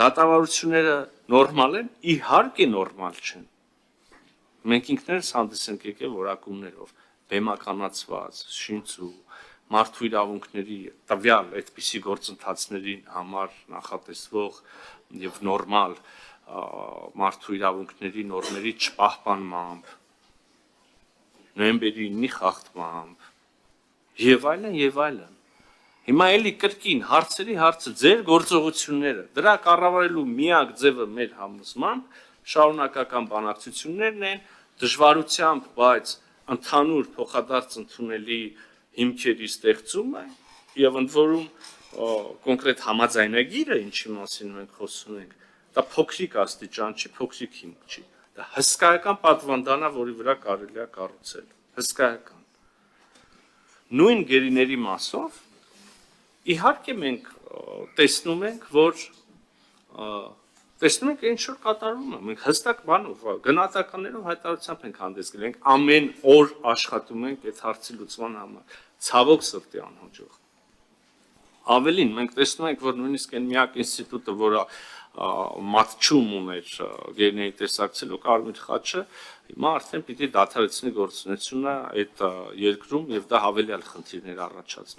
Դատավարությունները նորմալ են, իհարկե նորմալ չեն։ Մենք ինքներս հանդես ենք եկել որակումներով, բեմականացված, շինծու, մարդու իրավունքների տվյալ այդպիսի գործընթացների համար նախատեսվող եւ նորմալ մարդու իրավունքների նորմերի չպահպանմամբ, նոյեմբերի 9-ի խախտմամբ եւ այլն եւ այլն։ Հիմա էլի կրկին հարցերի հարցը ձեր գործողությունները, դրա կառավարելու միակ ձևը մեր համոզմամբ շարունակական բանակցություններն են, դժվարությամբ, բայց ընդհանուր փոխադարձ ընդունելի հիմքերի ստեղծումը եւ ընդ որում կոնկրետ համաձայնագիրը, ինչի մասին մենք խոսում ենք, դա փոքրիկ աստիճան չի, փոքրիկ հիմք չի։ Դա հսկայական պատվանդան է, որի վրա կարելի է կառուցել։ Հսկայական։ Նույն գերիների մասով իհարկե մենք տեսնում ենք, որ տեսնում ենք ինչ որ կատարում է, մենք հստակ բանով, գնահատականներով հայտարարությամբ ենք հանդես գալիս, ենք ամեն օր աշխատում ենք այդ հարցի լուծման համար, ցավոք սրտի անհաջող։ Ավելին, մենք տեսնում ենք, որ նույնիսկ այն միակ ինստիտուտը, որը մատչում ուներ գերիների տեսակցելու կարմիր խաչը, հիմա արդեն պիտի դադարեցնի գործունեությունը այդ երկրում եւ դա հավելյալ խնդիրներ առաջացնի։